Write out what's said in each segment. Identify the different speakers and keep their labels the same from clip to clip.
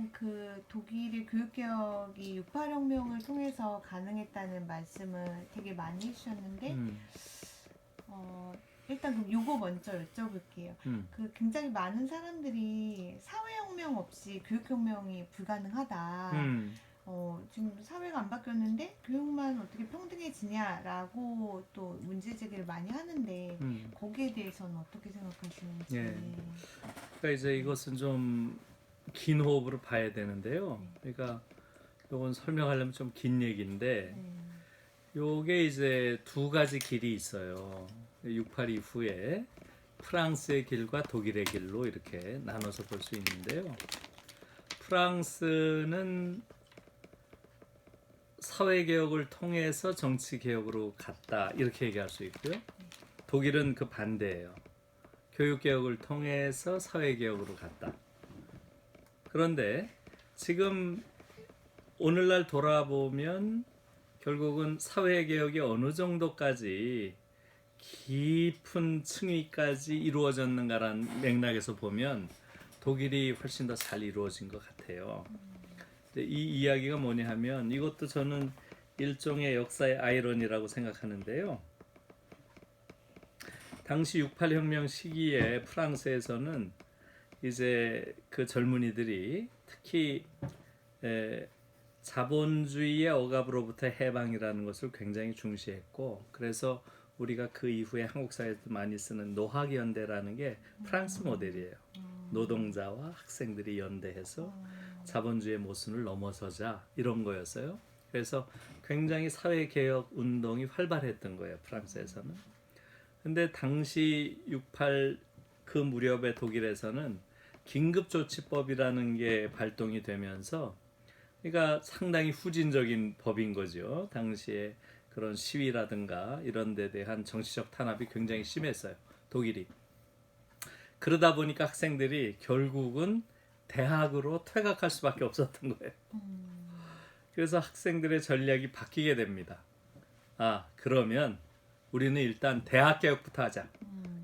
Speaker 1: 일단 그 독일의 교육개혁이 68혁명을 통해서 가능했다는 말씀을 되게 많이 해주셨는데 어, 일단 그럼 요거 먼저 여쭤볼게요. 그 굉장히 많은 사람들이 사회혁명 없이 교육혁명이 불가능하다. 지금 사회가 안 바뀌었는데 교육만 어떻게 평등해지냐라고 또 문제 제기를 많이 하는데 거기에 대해서는 어떻게 생각하시는지.
Speaker 2: 예. 그러니까 이제 이것은 좀 긴 호흡으로 봐야 되는데요. 그러니까 이건 설명하려면 좀 긴 얘기인데 요게 이제 두 가지 길이 있어요. 68 이후에 프랑스의 길과 독일의 길로 이렇게 나눠서 볼 수 있는데요. 프랑스는 사회개혁을 통해서 정치개혁으로 갔다 이렇게 얘기할 수 있고요. 독일은 그 반대예요. 교육개혁을 통해서 사회개혁으로 갔다. 그런데 지금 오늘날 돌아보면 결국은 사회개혁이 어느 정도까지 깊은 층위까지 이루어졌는가라는 맥락에서 보면 독일이 훨씬 더 잘 이루어진 것 같아요. 이 이야기가 뭐냐 하면 이것도 저는 일종의 역사의 아이러니라고 생각하는데요. 당시 68혁명 시기에 프랑스에서는 이제 그 젊은이들이 특히 자본주의의 억압으로부터 해방이라는 것을 굉장히 중시했고, 그래서 우리가 그 이후에 한국 사회에서 많이 쓰는 노학연대라는 게 프랑스 모델이에요. 노동자와 학생들이 연대해서 자본주의의 모순을 넘어서자 이런 거였어요. 그래서 굉장히 사회개혁 운동이 활발했던 거예요, 프랑스에서는. 근데 당시 68 그 무렵의 독일에서는 긴급조치법이라는 게 발동이 되면서, 그러니까 상당히 후진적인 법인 거죠. 당시에 그런 시위라든가 이런 데 대한 정치적 탄압이 굉장히 심했어요, 독일이. 그러다 보니까 학생들이 결국은 대학으로 퇴학할 수밖에 없었던 거예요. 그래서 학생들의 전략이 바뀌게 됩니다. 그러면 우리는 일단 대학 개혁부터 하자.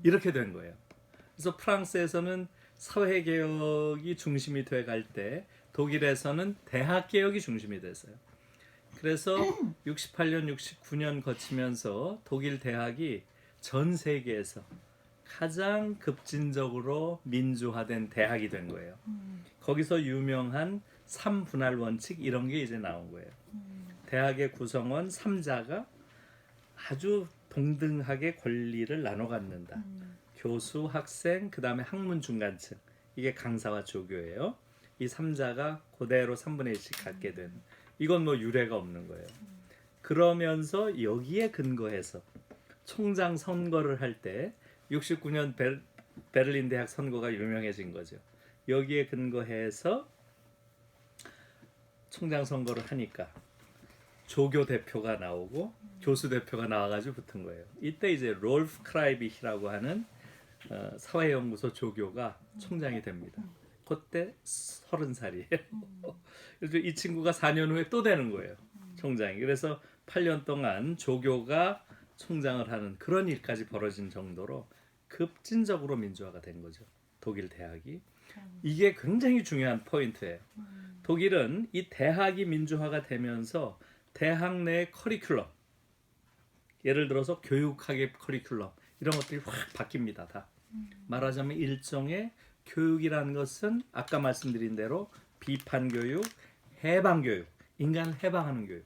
Speaker 2: 이렇게 된 거예요. 그래서 프랑스에서는 사회개혁이 중심이 돼 갈 때 독일에서는 대학개혁이 중심이 됐어요. 그래서 68년, 69년 거치면서 독일 대학이 전 세계에서 가장 급진적으로 민주화된 대학이 된 거예요. 거기서 유명한 3분할 원칙 이런 게 이제 나온 거예요. 대학의 구성원 3자가 아주 동등하게 권리를 나눠 갖는다. 교수, 학생, 그 다음에 학문 중간층. 이게 강사와 조교예요. 이 3자가 그대로 3분의 1씩 갖게 된. 이건 뭐 유례가 없는 거예요. 그러면서 여기에 근거해서 총장 선거를 할 때 69년 베를린 대학 선거가 유명해진 거죠. 여기에 근거해서 총장 선거를 하니까 조교 대표가 나오고 교수 대표가 나와가지고 붙은 거예요. 이때 이제 롤프 크라이비히라고 하는 사회연구소 조교가 총장이 됩니다. 그때 30살이에요. 그래서 이 친구가 4년 후에 또 되는 거예요, 총장이. 그래서 8년 동안 조교가 총장을 하는 그런 일까지 벌어진 정도로 급진적으로 민주화가 된 거죠, 독일 대학이. 이게 굉장히 중요한 포인트예요. 독일은 이 대학이 민주화가 되면서 대학 내 커리큘럼, 예를 들어서 교육학의 커리큘럼 이런 것들이 확 바뀝니다. 다 말하자면 일종의 교육이라는 것은 아까 말씀드린 대로 비판교육, 해방교육, 인간을 해방하는 교육,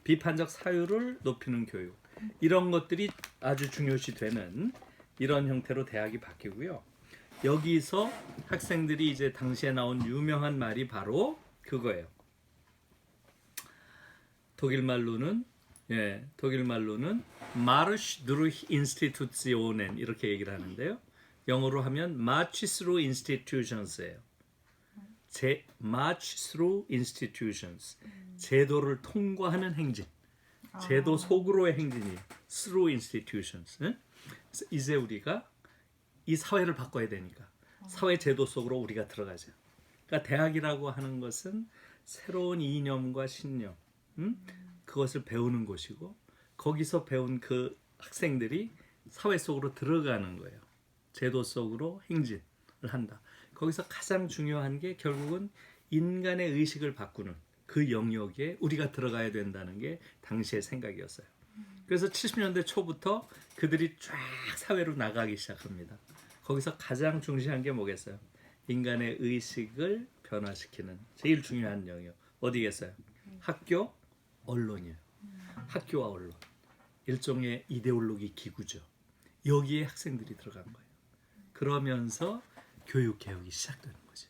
Speaker 2: 비판적 사유를 높이는 교육, 이런 것들이 아주 중요시 되는 이런 형태로 대학이 바뀌고요. 여기서 학생들이 이제 당시에 나온 유명한 말이 바로 그거예요. 독일 말로는 Marsch durch Institutionen 이렇게 얘기를 하는데요. 영어로 하면 March through Institutions예요. March through Institutions. 제도를 통과하는 행진. 제도 속으로의 행진이 through institutions. 그래서 이제 우리가 이 사회를 바꿔야 되니까 사회 제도 속으로 우리가 들어가자. 그러니까 대학이라고 하는 것은 새로운 이념과 신념, 그것을 배우는 곳이고, 거기서 배운 그 학생들이 사회 속으로 들어가는 거예요. 제도 속으로 행진을 한다. 거기서 가장 중요한 게 결국은 인간의 의식을 바꾸는 그 영역에 우리가 들어가야 된다는 게 당시의 생각이었어요. 그래서 70년대 초부터 그들이 쫙 사회로 나가기 시작합니다. 거기서 가장 중시한 게 뭐겠어요? 인간의 의식을 변화시키는 제일 중요한 영역 어디겠어요? 학교, 언론이에요. 학교와 언론. 일종의 이데올로기 기구죠. 여기에 학생들이 들어간 거예요. 그러면서 교육개혁이 시작되는 거죠.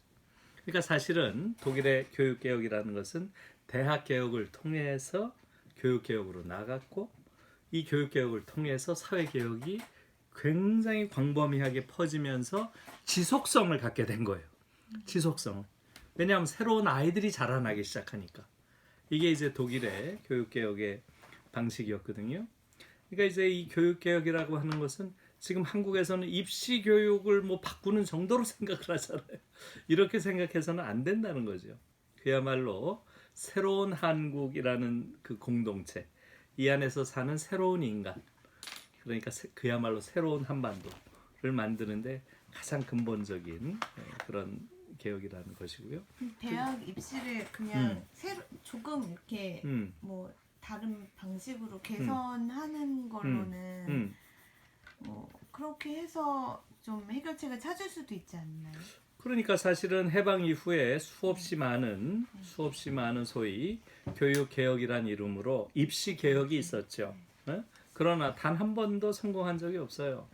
Speaker 2: 그러니까 사실은 독일의 교육개혁이라는 것은 대학개혁을 통해서 교육개혁으로 나갔고 이 교육개혁을 통해서 사회개혁이 굉장히 광범위하게 퍼지면서 지속성을 갖게 된 거예요. 지속성을. 왜냐하면 새로운 아이들이 자라나기 시작하니까. 이게 이제 독일의 교육개혁의 방식이었거든요. 그러니까 이제 이 교육개혁이라고 하는 것은 지금 한국에서는 입시 교육을 뭐 바꾸는 정도로 생각을 하잖아요. 이렇게 생각해서는 안 된다는 거죠. 그야말로 새로운 한국이라는 그 공동체, 이 안에서 사는 새로운 인간, 그러니까 그야말로 새로운 한반도를 만드는데 가장 근본적인 그런 개혁이라는 것이고요.
Speaker 1: 대학 입시를 그냥 조금 이렇게 뭐 다른 방식으로 개선하는 걸로는 뭐 그렇게 해서 좀 해결책을 찾을 수도 있지 않나요?
Speaker 2: 그러니까 사실은 해방 이후에 수없이 많은 소위 교육 개혁이란 이름으로 입시 개혁이 있었죠. 그러나 단 한 번도 성공한 적이 없어요.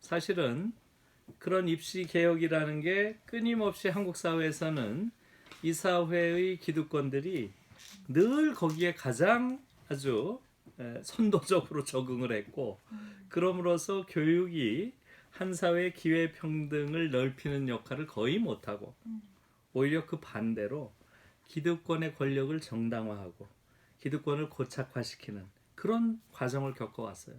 Speaker 2: 사실은 그런 입시 개혁이라는 게 끊임없이 한국 사회에서는 이 사회의 기득권들이 늘 거기에 가장 아주 선도적으로 적응을 했고, 그럼으로써 교육이 한 사회의 기회 평등을 넓히는 역할을 거의 못하고 오히려 그 반대로 기득권의 권력을 정당화하고 기득권을 고착화시키는 그런 과정을 겪어왔어요.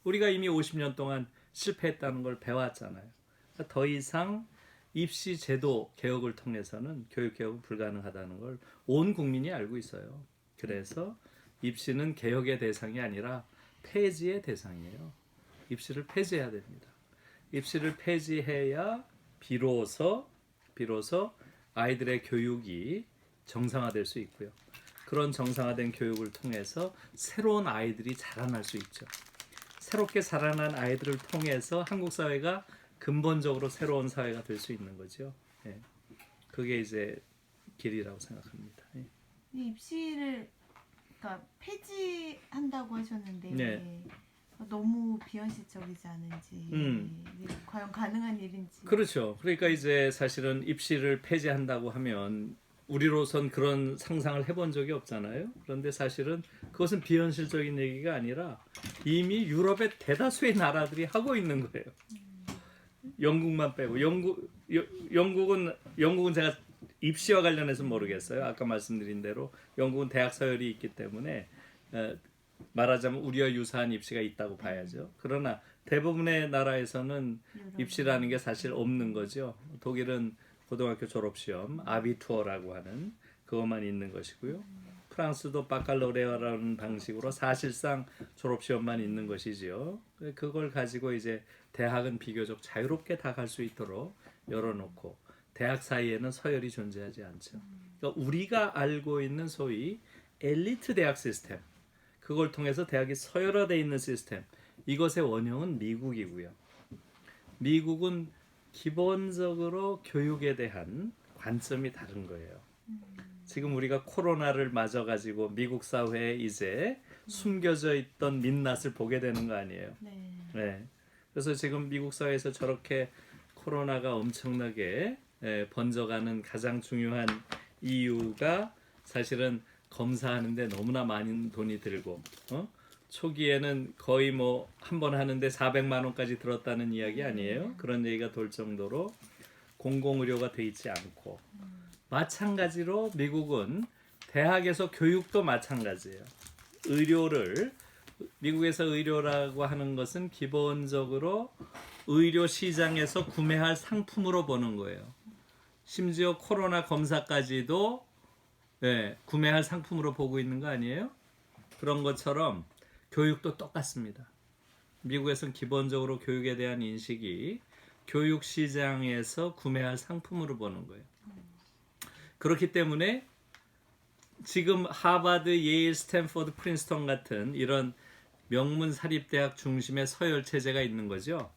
Speaker 2: 우리가 이미 50년 동안 실패했다는 걸 배웠잖아요. 그러니까 더 이상 입시 제도 개혁을 통해서는 교육 개혁은 불가능하다는 걸 온 국민이 알고 있어요. 그래서 입시는 개혁의 대상이 아니라 폐지의 대상이에요. 입시를 폐지해야 됩니다. 입시를 폐지해야 비로소 아이들의 교육이 정상화될 수 있고요. 그런 정상화된 교육을 통해서 새로운 아이들이 자라날 수 있죠. 새롭게 자라난 아이들을 통해서 한국 사회가 근본적으로 새로운 사회가 될 수 있는 거죠. 예. 그게 이제 길이라고 생각합니다. 예.
Speaker 1: 입시를 그러니까 폐지한다고 하셨는데
Speaker 2: 네.
Speaker 1: 너무 비현실적이지 않은지 이게 과연 가능한 일인지.
Speaker 2: 그렇죠. 그러니까 이제 사실은 입시를 폐지한다고 하면 우리로선 그런 상상을 해본 적이 없잖아요. 그런데 사실은 그것은 비현실적인 얘기가 아니라 이미 유럽의 대다수의 나라들이 하고 있는 거예요. 영국만 빼고 영국은 제가 입시와 관련해서 모르겠어요. 아까 말씀드린 대로 영국은 대학 서열이 있기 때문에 말하자면 우리와 유사한 입시가 있다고 봐야죠. 그러나 대부분의 나라에서는 입시라는 게 사실 없는 거죠. 독일은 고등학교 졸업시험 아비투어라고 하는 그것만 있는 것이고요. 프랑스도 바칼로레아라는 방식으로 사실상 졸업시험만 있는 것이지요. 그걸 가지고 이제 대학은 비교적 자유롭게 다 갈 수 있도록 열어놓고 대학 사이에는 서열이 존재하지 않죠. 그러니까 우리가 알고 있는 소위 엘리트 대학 시스템, 그걸 통해서 대학이 서열화되어 있는 시스템, 이것의 원형은 미국이고요. 미국은 기본적으로 교육에 대한 관점이 다른 거예요. 지금 우리가 코로나를 맞아가지고 미국 사회에 이제 숨겨져 있던 민낯을 보게 되는 거 아니에요. 네. 그래서 지금 미국 사회에서 저렇게 코로나가 엄청나게 번져가는 가장 중요한 이유가 사실은 검사하는데 너무나 많은 돈이 들고 초기에는 거의 뭐 한 번 하는데 400만 원까지 들었다는 이야기 아니에요? 그런 얘기가 돌 정도로 공공의료가 돼 있지 않고 마찬가지로 미국은 대학에서 교육도 마찬가지예요. 미국에서 의료라고 하는 것은 기본적으로 의료 시장에서 구매할 상품으로 보는 거예요. 심지어 코로나 검사까지도 구매할 상품으로 보고 있는 거 아니에요? 그런 것처럼 교육도 똑같습니다. 미국에서는 기본적으로 교육에 대한 인식이 교육 시장에서 구매할 상품으로 보는 거예요. 그렇기 때문에 지금 하버드, 예일, 스탠포드, 프린스턴 같은 이런 명문 사립대학 중심의 서열 체제가 있는 거죠.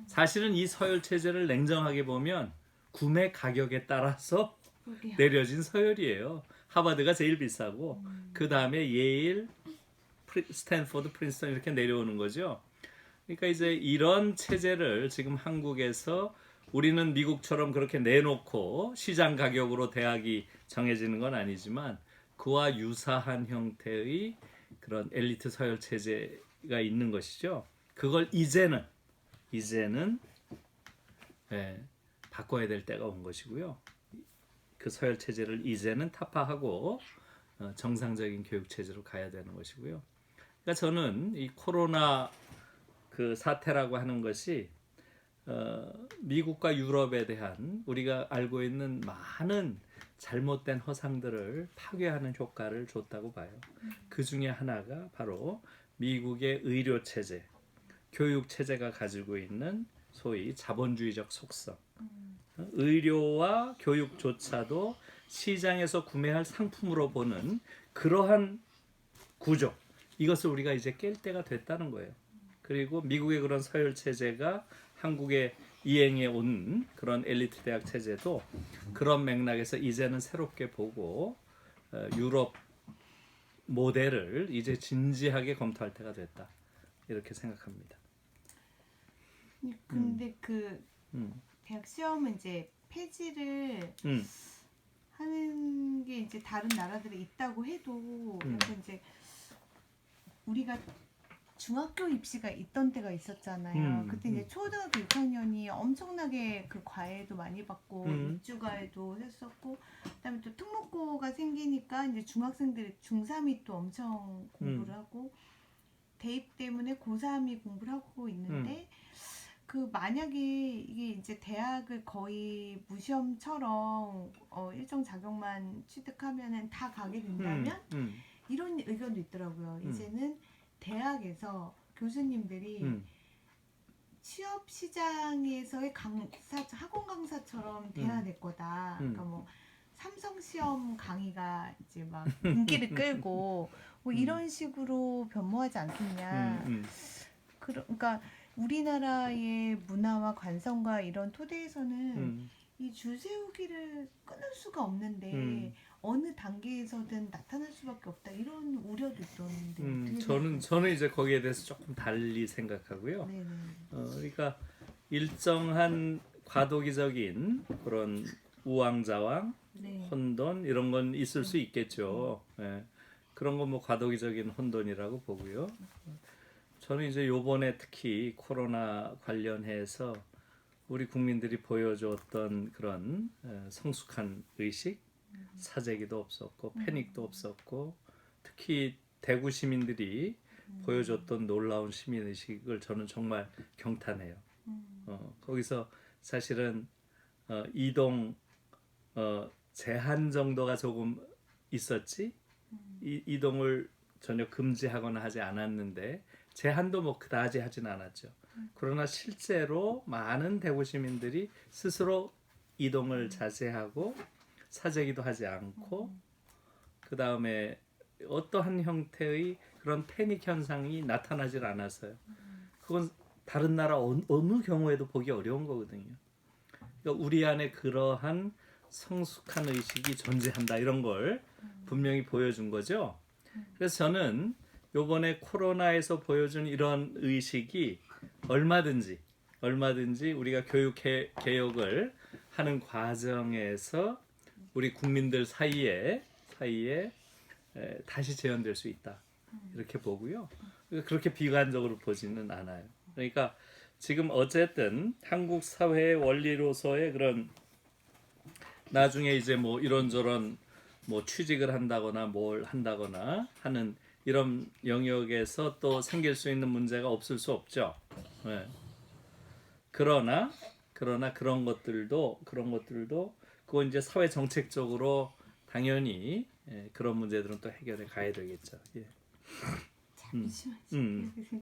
Speaker 2: 사실은 이 서열 체제를 냉정하게 보면 구매 가격에 따라서
Speaker 1: 그러게요.
Speaker 2: 내려진 서열이에요. 하버드가 제일 비싸고 그 다음에 예일, 스탠포드, 프린스턴 이렇게 내려오는 거죠. 그러니까 이제 이런 체제를 지금 한국에서 우리는 미국처럼 그렇게 내놓고 시장 가격으로 대학이 정해지는 건 아니지만 그와 유사한 형태의 그런 엘리트 서열 체제가 있는 것이죠. 그걸 이제는 바꿔야 될 때가 온 것이고요. 그 서열 체제를 이제는 타파하고 정상적인 교육 체제로 가야 되는 것이고요. 그러니까 저는 이 코로나 그 사태라고 하는 것이 미국과 유럽에 대한 우리가 알고 있는 많은 잘못된 허상들을 파괴하는 효과를 줬다고 봐요. 그 중에 하나가 바로 미국의 의료 체제, 교육 체제가 가지고 있는 소위 자본주의적 속성. 의료와 교육조차도 시장에서 구매할 상품으로 보는 그러한 구조. 이것을 우리가 이제 깰 때가 됐다는 거예요. 그리고 미국의 그런 서열 체제가 한국에 이행해 온 그런 엘리트 대학 체제도 그런 맥락에서 이제는 새롭게 보고 유럽 모델을 이제 진지하게 검토할 때가 됐다. 이렇게 생각합니다.
Speaker 1: 근데 그 대학 시험은 이제 폐지를 하는 게 이제 다른 나라들에 있다고 해도 약간 이제 우리가 중학교 입시가 있던 때가 있었잖아요. 그때 이제 초등학교 6학년이 엄청나게 그 과외도 많이 받고 입주과외도 했었고, 그다음에 또 특목고가 생기니까 이제 중학생들이 중3이 또 엄청 공부를 하고 대입 때문에 고3이 공부를 하고 있는데 그 만약에 이게 이제 대학을 거의 무시험처럼 일정 자격만 취득하면은 다 가게 된다면 이런 의견도 있더라고요. 이제는 대학에서 교수님들이 취업 시장에서의 학원 강사처럼 돼야 될 거다. 그러니까 뭐 삼성 시험 강의가 이제 막 인기를 끌고 뭐 이런 식으로 변모하지 않겠냐. 그러니까 우리나라의 문화와 관성과 이런 토대에서는 이 줄세우기를 끊을 수가 없는데 어느 단계에서든 나타날 수밖에 없다 이런 우려도 있던데.
Speaker 2: 저는 이제 거기에 대해서 조금 달리 생각하고요.
Speaker 1: 네네.
Speaker 2: 그러니까 일정한 과도기적인 그런 우왕좌왕,
Speaker 1: 네.
Speaker 2: 혼돈 이런 건 있을 수 있겠죠. 예. 그런 건 뭐 과도기적인 혼돈이라고 보고요. 저는 이제 요번에 특히 코로나 관련해서 우리 국민들이 보여줬던 그런 성숙한 의식, 사재기도 없었고 패닉도 없었고 특히 대구 시민들이 보여줬던 놀라운 시민의식을 저는 정말 경탄해요. 거기서 사실은 이동 제한 정도가 조금 있었지 이동을 전혀 금지하거나 하지 않았는데 제한도 뭐 그다지 하진 않았죠. 그러나 실제로 많은 대구 시민들이 스스로 이동을 자제하고 사재기도 하지 않고 그 다음에 어떠한 형태의 그런 패닉 현상이 나타나질 않았어요. 그건 다른 나라 어느 경우에도 보기 어려운 거거든요. 그러니까 우리 안에 그러한 성숙한 의식이 존재한다 이런 걸 분명히 보여준 거죠. 그래서 저는 요번에 코로나에서 보여준 이런 의식이 얼마든지 우리가 교육 개혁을 하는 과정에서 우리 국민들 사이에 다시 재현될 수 있다 이렇게 보고요. 그렇게 비관적으로 보지는 않아요. 그러니까 지금 어쨌든 한국 사회의 원리로서의 그런 나중에 이제 뭐 이런저런 뭐 취직을 한다거나 뭘 한다거나 하는 이런 영역에서 또 생길 수 있는 문제가 없을 수 없죠. 네. 그러나 그런 것들도 그건 이제 사회 정책적으로 당연히 그런 문제들은 또 해결해 가야 되겠죠. 예.
Speaker 1: 잠시만요.